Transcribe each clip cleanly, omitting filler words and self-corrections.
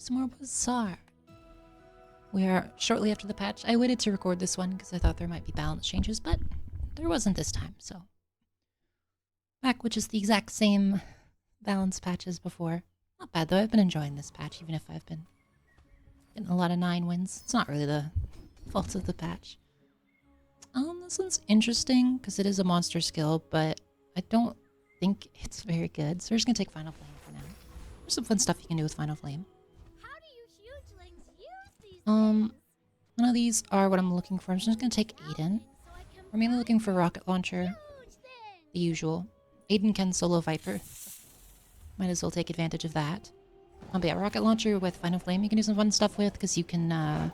some more Bazaar. We are shortly after the patch. I waited to record this one because I thought there might be balance changes, but there wasn't this time, so. Back, which is the exact same balance patch as before. Not bad though, I've been enjoying this patch, even if I've been getting a lot of 9 wins. It's not really the fault of the patch. This one's interesting because it is a monster skill, but I don't think it's very good. So we're just gonna take Final Flame for now. There's some fun stuff you can do with Final Flame. How do you hugelings use these None of these are what I'm looking for. I'm just gonna take Aiden. We're mainly looking for Rocket Launcher, the usual. Aiden can solo Viper. Might as well take advantage of that. But yeah, Rocket Launcher with Final Flame you can do some fun stuff with because you can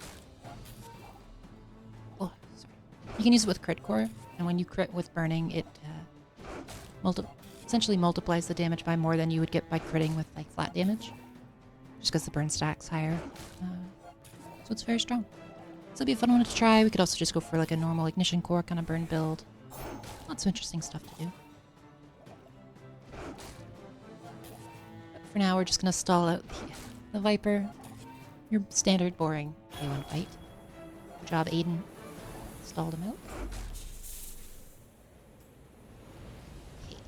you can use it with Crit Core, and when you crit with Burning, it essentially multiplies the damage by more than you would get by critting with like flat damage, just because the burn stack's higher. So it's very strong. So it'd be a fun one to try. We could also just go for like a normal Ignition Core kind of burn build. Lots of interesting stuff to do. But for now, we're just gonna stall out the Viper. Your standard boring A1 fight. Good job, Aiden. Stalled him out. Okay.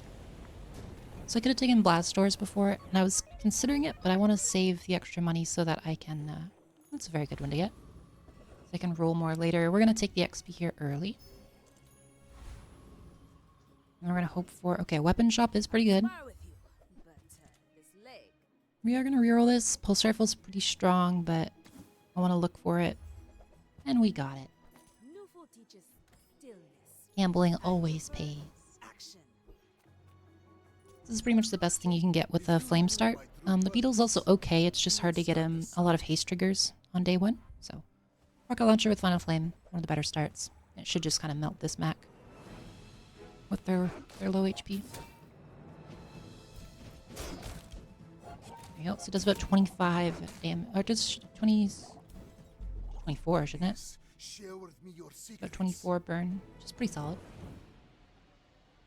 So I could have taken Blast Doors before, and I was considering it, but I want to save the extra money so that I can... that's a very good one to get. So I can roll more later. We're going to take the XP here early. And we're going to hope for... okay, Weapon Shop is pretty good. We are going to reroll this. Pulse Rifle's pretty strong, but I want to look for it. And we got it. Gambling always pays. This is pretty much the best thing you can get with a Flame Start. The Beetle's also okay, it's just hard to get him a lot of haste triggers on day 1. So, Rocket Launcher with Final Flame, one of the better starts. It should just kind of melt this Mac with their low HP. There you go, so it does about 25 damage, or just 24, shouldn't it? About 24 burn, which is pretty solid.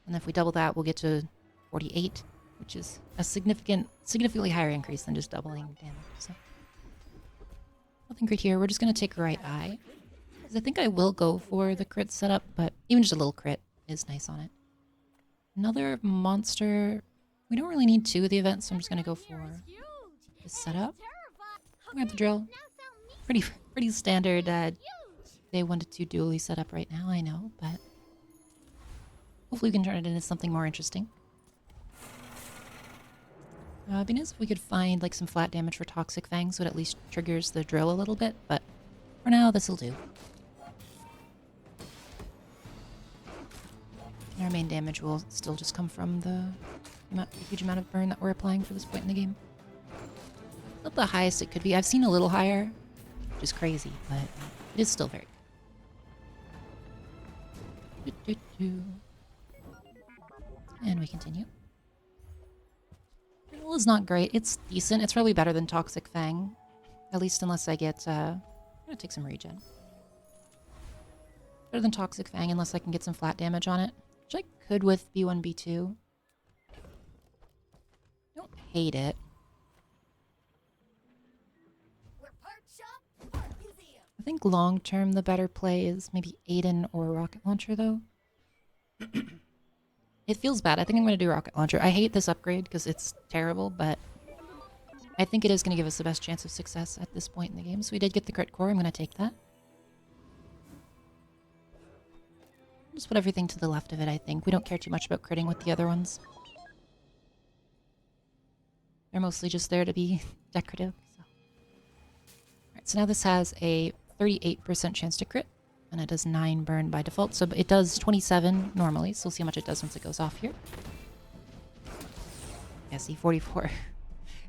And if we double that, we'll get to 48, which is a significantly higher increase than just doubling damage. So nothing great here. We're just going to take Right Eye, because I think I will go for the crit setup, but even just a little crit is nice on it. Another monster. We don't really need 2 of the events, so I'm just going to go for this setup. We have the drill. Pretty standard day 1 to 2 Dooley setup right now, I know, but hopefully we can turn it into something more interesting. It'd be nice if we could find like some flat damage for Toxic Fang, so it at least triggers the drill a little bit, but for now, this'll do. And our main damage will still just come from the huge amount of burn that we're applying for this point in the game. Not the highest it could be. I've seen a little higher, which is crazy, but it is still very good. And we continue. Drill is not great. It's decent. It's probably better than Toxic Fang. At least unless I get... I'm gonna take some regen. Better than Toxic Fang unless I can get some flat damage on it. Which I could with B1, B2. Don't hate it. I think long term the better play is maybe Aiden or Rocket Launcher though. It feels bad. I think I'm going to do Rocket Launcher. I hate this upgrade because it's terrible, but I think it is going to give us the best chance of success at this point in the game. So we did get the crit core. I'm going to take that. Just put everything to the left of it, I think. We don't care too much about critting with the other ones. They're mostly just there to be decorative. So. Alright, so now this has a 38% chance to crit, and it does 9 burn by default, so it does 27 normally, so we'll see how much it does once it goes off here. Yeah, see, 44.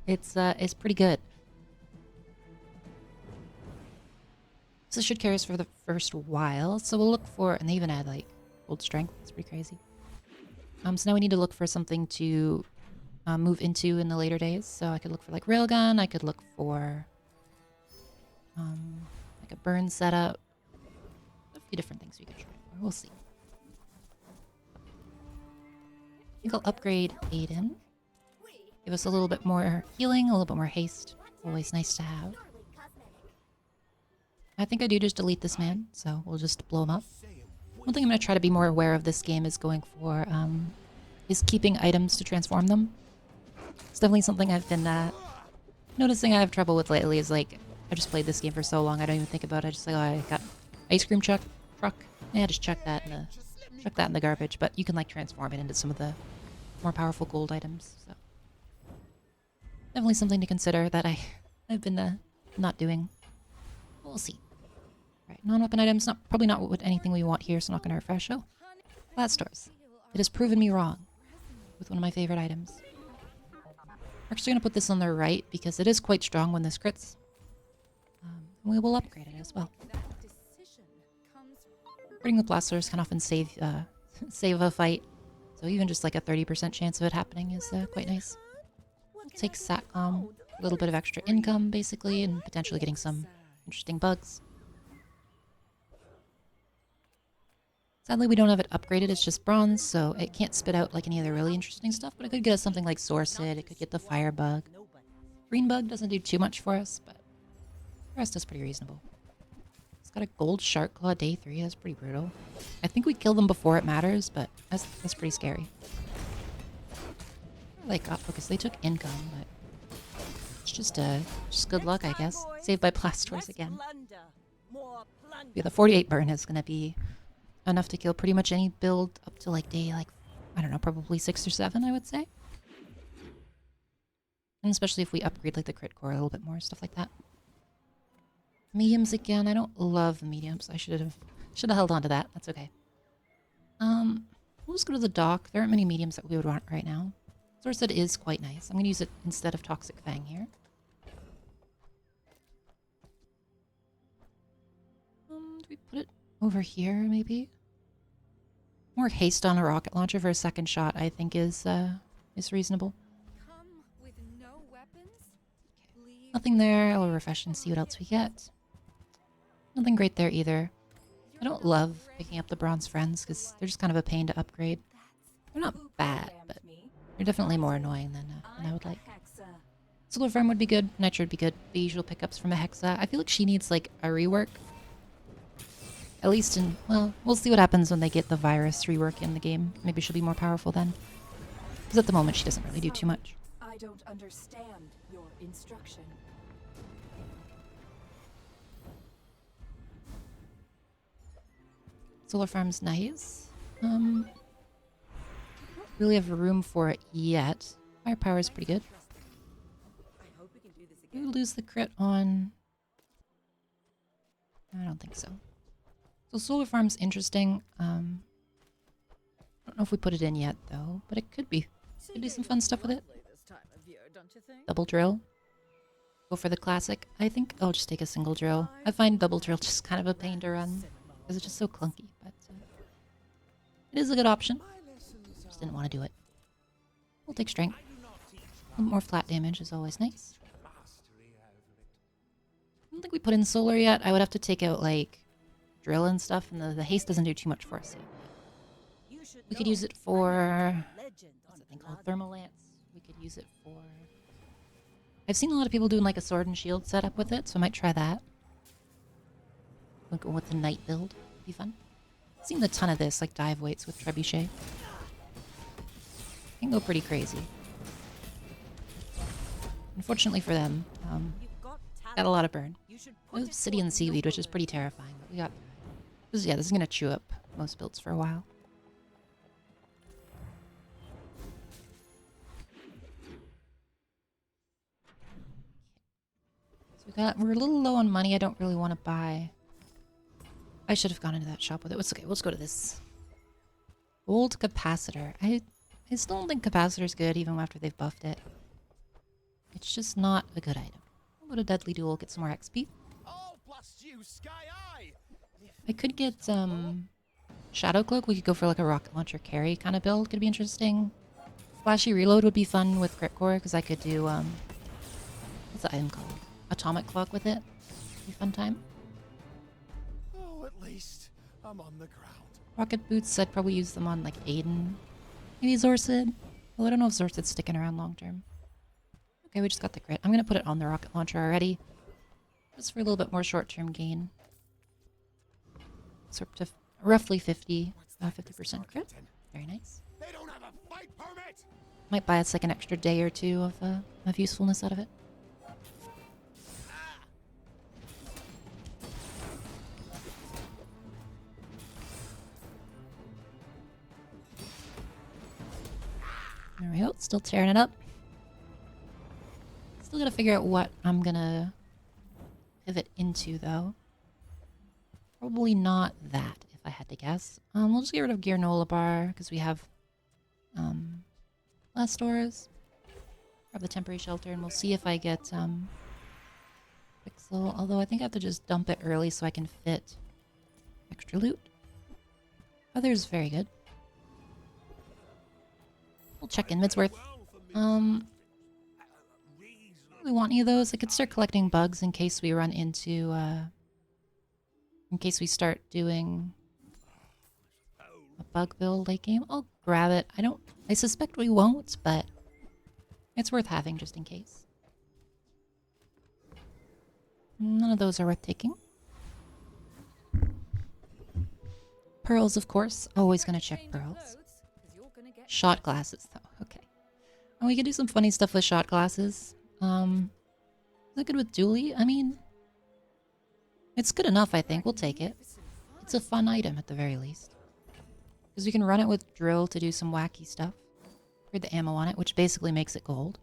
It's pretty good. So this should carry us for the first while, so we'll look for, and they even add like gold strength, it's pretty crazy. So now we need to look for something to move into in the later days, so I could look for like railgun, I could look for like a burn setup. A few different things we could try for. We'll see. I think I'll upgrade Aiden. Give us a little bit more healing, a little bit more haste. Always nice to have. I think I do just delete this man, so we'll just blow him up. One thing I'm going to try to be more aware of this game is going for, is keeping items to transform them. It's definitely something I've been noticing I have trouble with lately is like, I've just played this game for so long, I don't even think about it. I just like, oh, I got ice cream truck. Yeah, just chuck that in the garbage. But you can like transform it into some of the more powerful gold items. So definitely something to consider that I've been not doing. We'll see. Right, non-weapon items, probably not what anything we want here, so not gonna refresh. Oh, flat stores. It has proven me wrong with one of my favorite items. We're actually gonna put this on the right because it is quite strong when this crits. And we will upgrade it as well. Putting the blasters can often save a fight, so even just like a 30% chance of it happening is quite nice. We'll take Satcom, a little bit of extra income basically, and potentially getting some interesting bugs. Sadly, we don't have it upgraded, it's just bronze, so it can't spit out like any other really interesting stuff, but it could get us something like Sourced, it could get the Fire Bug. Green Bug doesn't do too much for us, but the rest is pretty reasonable. It's got a gold Shark Claw day 3, that's pretty brutal. I think we kill them before it matters, but that's pretty scary. I like because they took income, but it's just good luck, I guess. Saved by Blastors again. Yeah, the 48 burn is gonna be enough to kill pretty much any build up to like day, like, I don't know, probably 6 or 7, I would say. And especially if we upgrade like the crit core a little bit more, stuff like that. Mediums again, I don't love the mediums. I should have held on to that. That's okay. We'll just go to the dock. There aren't many mediums that we would want right now. Sourced is quite nice. I'm gonna use it instead of Toxic Fang here. Do we put it over here, maybe? More haste on a rocket launcher for a second shot, I think, is reasonable. Nothing there. I'll refresh and see what else we get. Nothing great there either. I don't love picking up the bronze friends because they're just kind of a pain to upgrade. They're not bad, but they're definitely more annoying than I would like. Solar Farm would be good. Nitro would be good. The usual pickups from a Hexa. I feel like she needs like a rework. At least in, well, we'll see what happens when they get the virus rework in the game. Maybe she'll be more powerful then. Because at the moment she doesn't really do too much. I don't understand your instruction. Solar Farm's nice. Don't really have room for it yet. Firepower is pretty good. We lose the crit on... I don't think so. So Solar Farm's interesting. I don't know if we put it in yet though, but it could be. Could do some fun stuff with it. Double drill. Go for the classic. I think I'll just take a single drill. I find double drill just kind of a pain to run because it's just so clunky, but it is a good option. Just didn't want to do it. We'll take strength. A little more flat damage is always nice. I don't think we put in solar yet. I would have to take out like drill and stuff, and the haste doesn't do too much for us yet. We could use it for, what's that thing called? Thermal Lance. We could use it for... I've seen a lot of people doing like a sword and shield setup with it, so I might try that. We'll go with the knight build. Be fun. I've seen a ton of this, like dive weights with trebuchet. Can go pretty crazy. Unfortunately for them, got a lot of burn. Obsidian Seaweed, which is pretty terrifying, but we got... This is gonna chew up most builds for a while. So we're a little low on money. I don't really want to buy... I should have gone into that shop with it. It's okay, we'll just go to this. Gold Capacitor. I still don't think Capacitor's good even after they've buffed it. It's just not a good item. I'll go to Deadly Duel, get some more XP. I could get Shadow Cloak. We could go for like a rocket launcher carry kind of build. Could be interesting. Flashy Reload would be fun with Crit Core because I could do what's the item called? Atomic Clock with it. Be a fun time. Oh, at least I'm on the ground. Rocket Boots, I'd probably use them on like Aiden. Maybe Zorsid. Well, I don't know if Zorsid's sticking around long term. Okay, we just got the crit. I'm gonna put it on the rocket launcher already. Just for a little bit more short-term gain. So up to roughly 50% crit. Very nice. They don't have a fight permit. Might buy us like an extra day or two of usefulness out of it. There we go. Still tearing it up. Still gotta figure out what I'm gonna pivot into, though. Probably not that, if I had to guess. We'll just get rid of Granola Bar, because we have less stores. Grab the temporary shelter, and we'll see if I get Pixel. Although I think I have to just dump it early so I can fit extra loot. Weather's very good. We'll check in Midsworth. We want any of those. I could start collecting bugs in case we run into in case we start doing a bug build late game. I'll grab it. I suspect we won't, but it's worth having just in case. None of those are worth taking. Pearls, of course. Always gonna check pearls. Shot glasses, though. Okay. And we could do some funny stuff with shot glasses. Is that good with Dooley? I mean, it's good enough, I think. We'll take it. It's a fun item, at the very least. Because we can run it with drill to do some wacky stuff. Read the ammo on it, which basically makes it gold.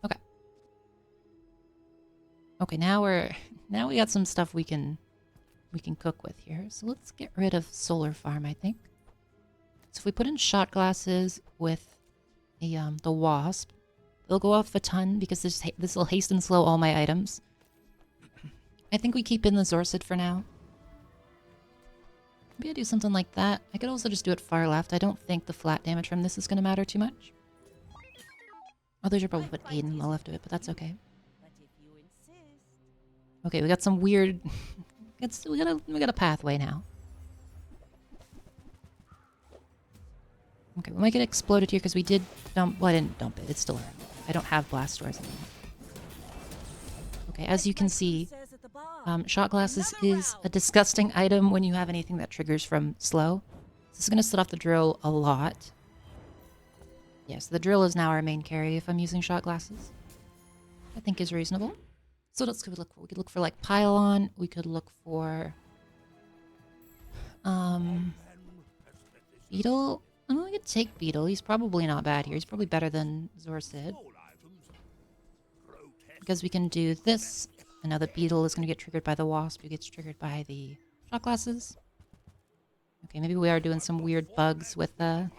Okay. Okay, now we got some stuff we can cook with here. So let's get rid of Solar Farm, I think. So if we put in shot glasses with the wasp, they'll go off a ton because this will hasten slow all my items. I think we keep in the Zorcid for now. Maybe I do something like that. I could also just do it far left. I don't think the flat damage from this is going to matter too much. Although I should probably put 8 in the left of it, but that's okay. Okay, we got some weird... we got a pathway now. Okay, we might get exploded here because we did dump... Well, I didn't dump it. It's still around. I don't have blast doors anymore. Okay, as you can see, shot glasses is a disgusting item when you have anything that triggers from slow. This is going to set off the drill a lot. Yes, the drill is now our main carry if I'm using shot glasses. I think is reasonable. So let's look for. We could look for like pylon. We could look for Beetle. I mean, we could take Beetle. He's probably not bad here. He's probably better than Zorcid. Because we can do this. And now the Beetle is going to get triggered by the Wasp, who gets triggered by the shot glasses. Okay, maybe we are doing some weird bugs with we'll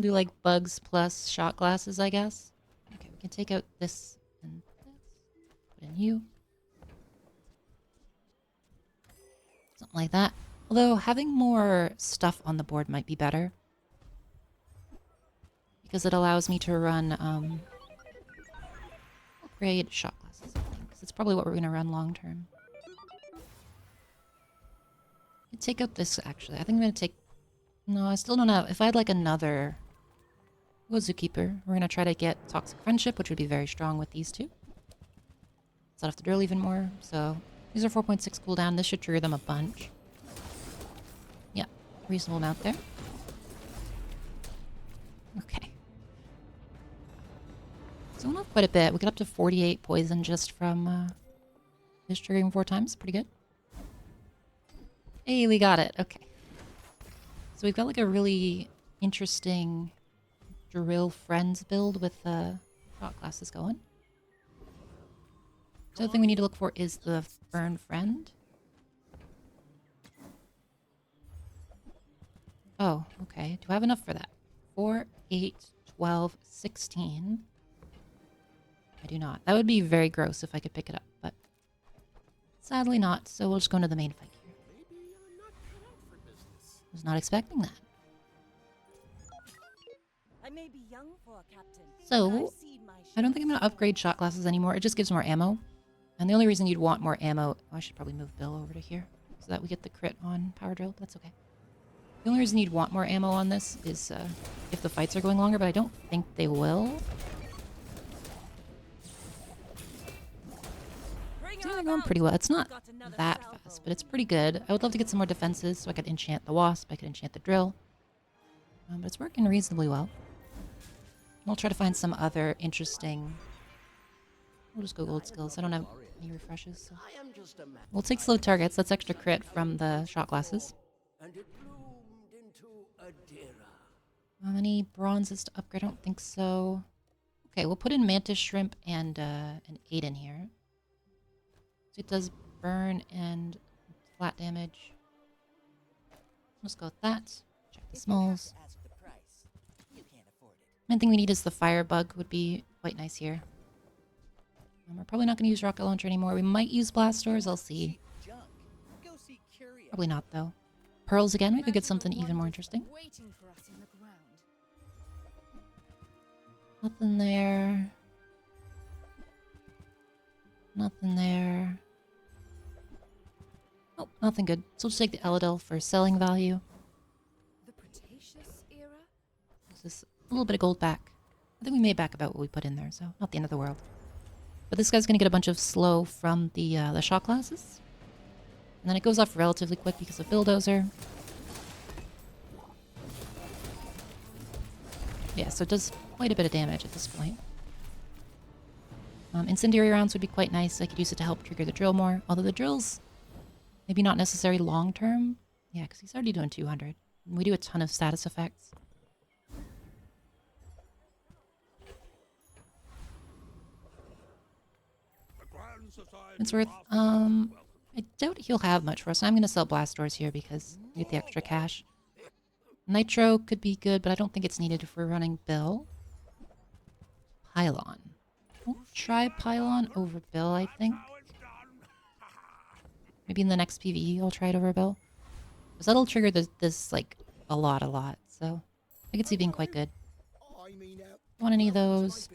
do like bugs plus shot glasses, I guess. Okay, we can take out this and this. Put in you. Something like that. Although having more stuff on the board might be better. Because it allows me to run upgrade shot glasses, I think. Because it's probably what we're going to run long term. Take out this, actually. I think I'm going to take... No, I still don't have... If I had like another... Go Zookeeper. We're going to try to get Toxic Friendship, which would be very strong with these two. Set off the drill even more. So these are 4.6 cooldown. This should trigger them a bunch. Yeah, reasonable amount there. Okay. So we'll have quite a bit. We get up to 48 poison just from this triggering 4 times. Pretty good. Hey, we got it. Okay. So we've got like a really interesting drill friends build with shot glasses going. So the other thing we need to look for is the burn friend. Oh, okay. Do I have enough for that? 4, 8, 12, 16. I do not. That would be very gross if I could pick it up, but sadly not. So we'll just go into the main fight here. Was not expecting that. I may be young for a captain, So, I don't think I'm going to upgrade shot glasses anymore. It just gives more ammo. And the only reason you'd want more ammo... Oh, I should probably move Bill over to here so that we get the crit on Power Drill. That's okay. The only reason you'd want more ammo on this is if the fights are going longer, but I don't think they will. They're going pretty well. It's not that fast, but it's pretty good. I would love to get some more defenses so I could enchant the wasp. I could enchant the drill. But it's working reasonably well. We'll try to find some other interesting... We'll just go gold skills. I don't have any refreshes. So. We'll take slow targets. That's extra crit from the shot glasses. Any bronzes to upgrade? I don't think so. Okay, we'll put in mantis shrimp and an 8 in here. So it does burn and flat damage. Let's go with that. Check the smalls. Main thing we need is the firebug. Would be quite nice here. We're probably not going to use rocket launcher anymore. We might use blast doors. I'll see. Probably not though. Pearls again. We could get something even more interesting. Nothing there. Nothing there. Oh, nothing good. So we'll just take the Eladil for selling value. The Cretaceous era? This is a little bit of gold back. I think we made back about what we put in there, so not the end of the world. But this guy's going to get a bunch of slow from the shot glasses. And then it goes off relatively quick because of Bulldozer. Yeah, so it does quite a bit of damage at this point. Incendiary rounds would be quite nice. I could use it to help trigger the drill more. Although the drill's maybe not necessary long-term. Yeah, because he's already doing 200. And we do a ton of status effects. It's worth, I doubt he'll have much for us. I'm going to sell blast doors here because we get the extra cash. Nitro could be good, but I don't think it's needed if we're running Bill. Pylon. We'll try Pylon over Bill, I think. Maybe in the next PvE I'll try it over Bill. Because that'll trigger this like, a lot. So, I could see being quite good. Don't want any of those.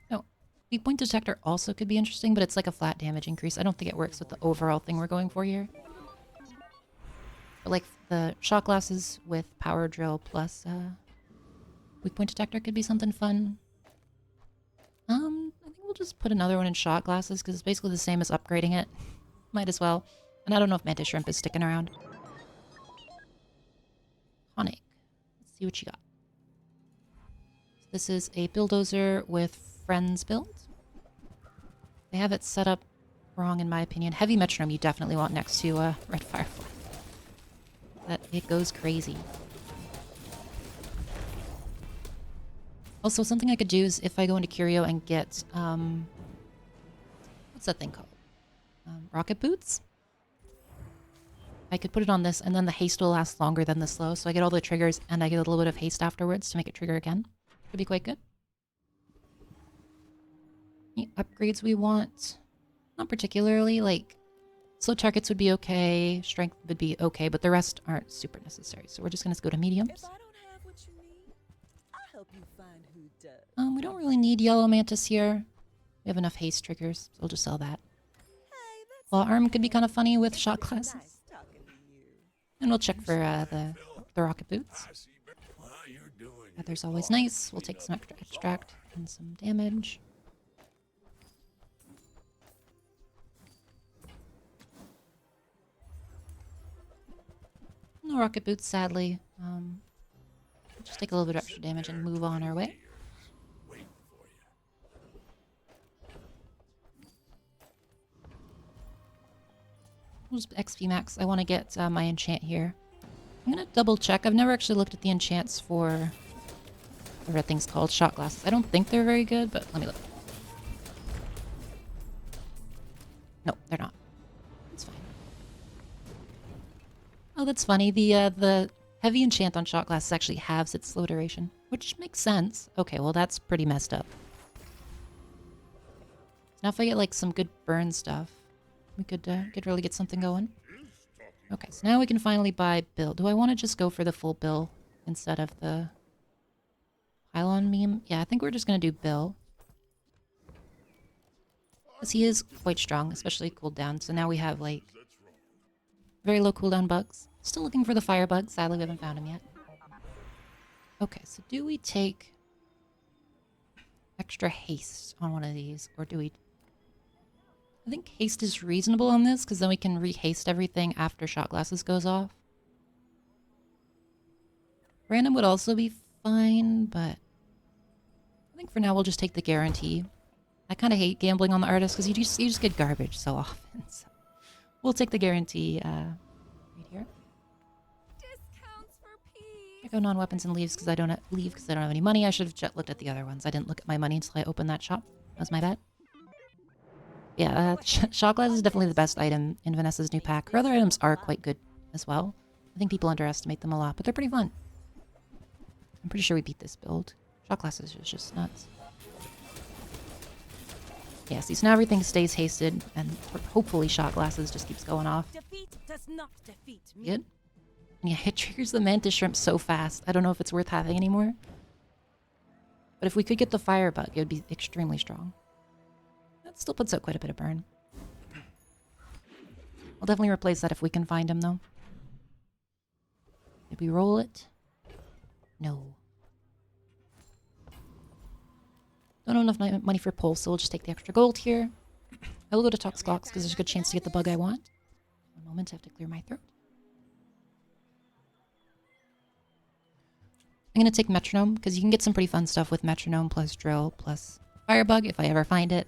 No. Weak point detector also could be interesting, but it's like a flat damage increase. I don't think it works with the overall thing we're going for here. But like the shot glasses with power drill plus weak point detector could be something fun. I think we'll just put another one in shot glasses because it's basically the same as upgrading it. Might as well. And I don't know if mantis shrimp is sticking around. Tonic. Let's see what you got. So this is a bulldozer with friends build. They have it set up wrong in my opinion. Heavy metronome you definitely want next to red firefly. That it goes crazy. Also, something I could do is if I go into Curio and get, what's that thing called? Rocket boots? I could put it on this and then the haste will last longer than the slow. So I get all the triggers and I get a little bit of haste afterwards to make it trigger again. Could be quite good. Any upgrades we want? Not particularly, like slow targets would be okay, strength would be okay, but the rest aren't super necessary. So we're just gonna go to mediums. If I don't have what you need, I'll help you find who does. We don't really need yellow mantis here. We have enough haste triggers, so we'll just sell that. Hey, that's Well, arm could be kind of funny with shot nice glasses. talking to you. And we'll check for the rocket boots. Feather's always nice. We'll take some extra extract and some damage. No rocket boots, sadly. We'll just take a little bit of extra damage and move on our way. We'll just XP max. I want to get my enchant here. I'm going to double check. I've never actually looked at the enchants for whatever that thing's called. Shot glasses. I don't think they're very good, but let me look. No, they're not. It's fine. Oh, that's funny. The heavy enchant on shot glasses actually halves its slow duration, which makes sense. Okay, well that's pretty messed up. Now if I get like some good burn stuff, we could really get something going. Okay, so now we can finally buy Bill. Do I want to just go for the full Bill instead of the pylon meme? Yeah, I think we're just going to do Bill. Because he is quite strong, especially cooldown. So now we have like very low cooldown bugs. Still looking for the fire bug. Sadly, we haven't found him yet. Okay, so do we take extra haste on one of these? Or do we... I think haste is reasonable on this, because then we can rehaste everything after shot glasses goes off. Random would also be fine, but I think for now we'll just take the guarantee. I kind of hate gambling on the artist because you just get garbage so often. So we'll take the guarantee right here. Discounts for I peas. go non-weapons and leave because I don't have any money. I should have looked at the other ones. I didn't look at my money until I opened that shop. That was my bad. Yeah, shot glass is definitely the best item in Vanessa's new pack. Her other items are quite good as well. I think people underestimate them a lot, but they're pretty fun. I'm pretty sure we beat this build. Shot glasses is just nuts. Yeah, see, so now everything stays hasted, and hopefully shot glasses just keeps going off. Defeat does not defeat me. Good? Yeah, it triggers the mantis shrimp so fast. I don't know if it's worth having anymore. But if we could get the fire bug, it would be extremely strong. That still puts out quite a bit of burn. I'll definitely replace that if we can find him, though. Did we roll it? No. Don't have enough money for pulse, so we'll just take the extra gold here. I will go to Toxcox because there's a good chance to get the bug I want. One moment, I have to clear my throat. I'm going to take Metronome because you can get some pretty fun stuff with Metronome plus Drill plus Firebug if I ever find it.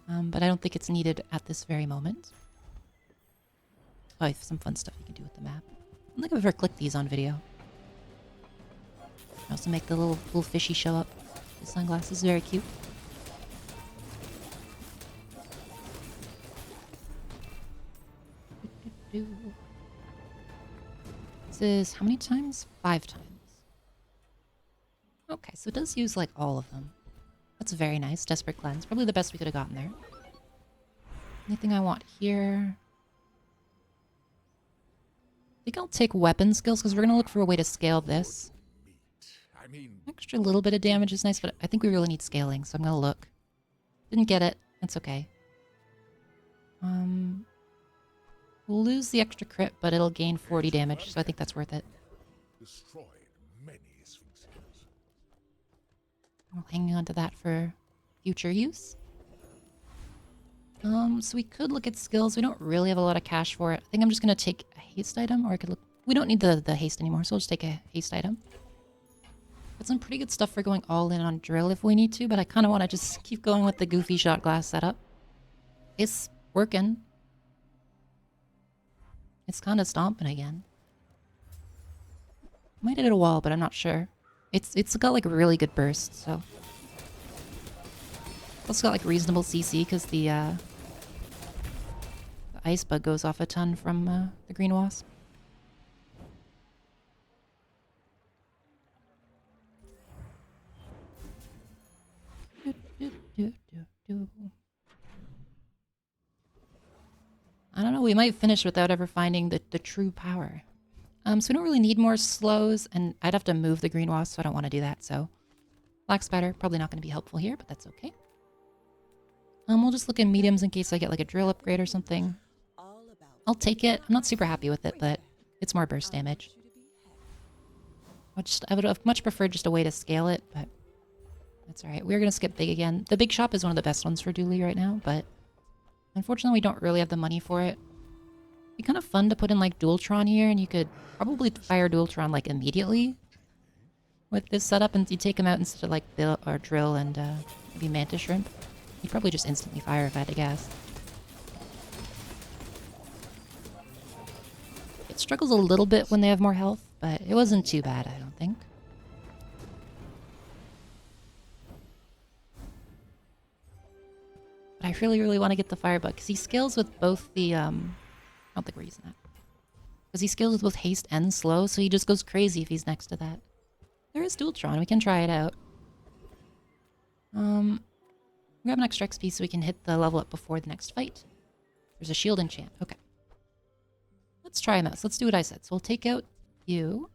But I don't think it's needed at this very moment. Oh, I have some fun stuff you can do with the map. I don't think I've ever clicked these on video. I also make the little fishy show up. The sunglasses, very cute. This is how many times? 5 times. Okay, so it does use like all of them. That's very nice. Desperate Cleanse. Probably the best we could have gotten there. Anything I want here? I think I'll take weapon skills because we're going to look for a way to scale this. I mean, Extra little bit of damage is nice, but I think we really need scaling, so I'm going to look. Didn't get it. It's okay. We'll lose the extra crit, but it'll gain 40 damage, so I think that's worth it. destroyed many sphinxes. I'll hang on to that for future use. So we could look at skills. We don't really have a lot of cash for it. I think I'm just going to take a haste item, or I could look... We don't need the haste anymore, so we'll just take a haste item. Got some pretty good stuff for going all in on drill if we need to, but I kind of want to just keep going with the goofy shot glass setup. It's working. It's kind of stomping again. Might hit a wall, but I'm not sure. It's got like really good burst, so... Also got like reasonable CC because the ice bug goes off a ton from the green wasp. I don't know, we might finish without ever finding the true power. So we don't really need more slows, and I'd have to move the green wasp, so I don't want to do that, so... Black Spider, probably not going to be helpful here, but that's okay. We'll just look in mediums in case I get like a drill upgrade or something. I'll take it. I'm not super happy with it, but it's more burst damage. I would have much preferred just a way to scale it, but that's alright. We're going to skip big again. The big shop is one of the best ones for Dooley right now, but unfortunately we don't really have the money for it. It'd be kind of fun to put in like Dualtron here, and you could probably fire Dualtron like immediately with this setup, and you take him out instead of like Bill or Drill and maybe Mantis Shrimp. You'd probably just instantly fire if I had to guess. It struggles a little bit when they have more health, but it wasn't too bad, I don't think. But I really, really want to get the Firebug, because he scales with both the, I don't think we're using that. Because he scales with both haste and slow, so he just goes crazy if he's next to that. There is Dualtron, we can try it out. Grab an extra XP so we can hit the level up before the next fight. There's a shield enchant. Okay. Let's try him out. So let's do what I said. So we'll take out you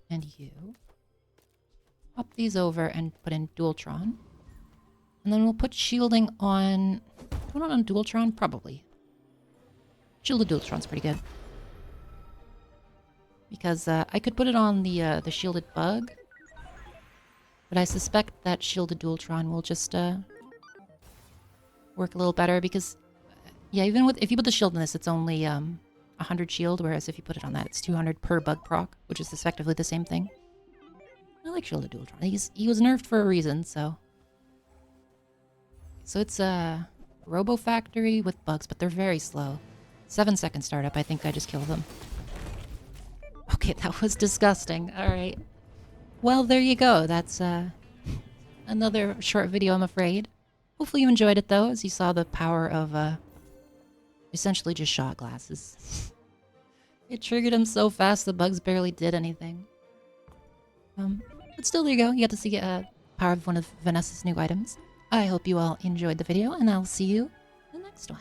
and you. Pop these over and put in Dualtron. And then we'll put shielding on... Put it on Dualtron? Probably. Shielded Dualtron's pretty good. Because I could put it on the shielded bug. But I suspect that shielded Dualtron will just... work a little better because, yeah, even with if you put the shield in this, it's only 100 shield, whereas if you put it on that, it's 200 per bug proc, which is effectively the same thing. I like Shield of Dualtron. He was nerfed for a reason, so. So it's a Robo Factory with bugs, but they're very slow. 7-second startup. I think I just killed them. Okay, that was disgusting. All right. Well, there you go. That's another short video, I'm afraid. Hopefully you enjoyed it, though, as you saw the power of essentially just shot glasses. It triggered him so fast the bugs barely did anything. But still, there you go. You got to see power of one of Vanessa's new items. I hope you all enjoyed the video, and I'll see you in the next one.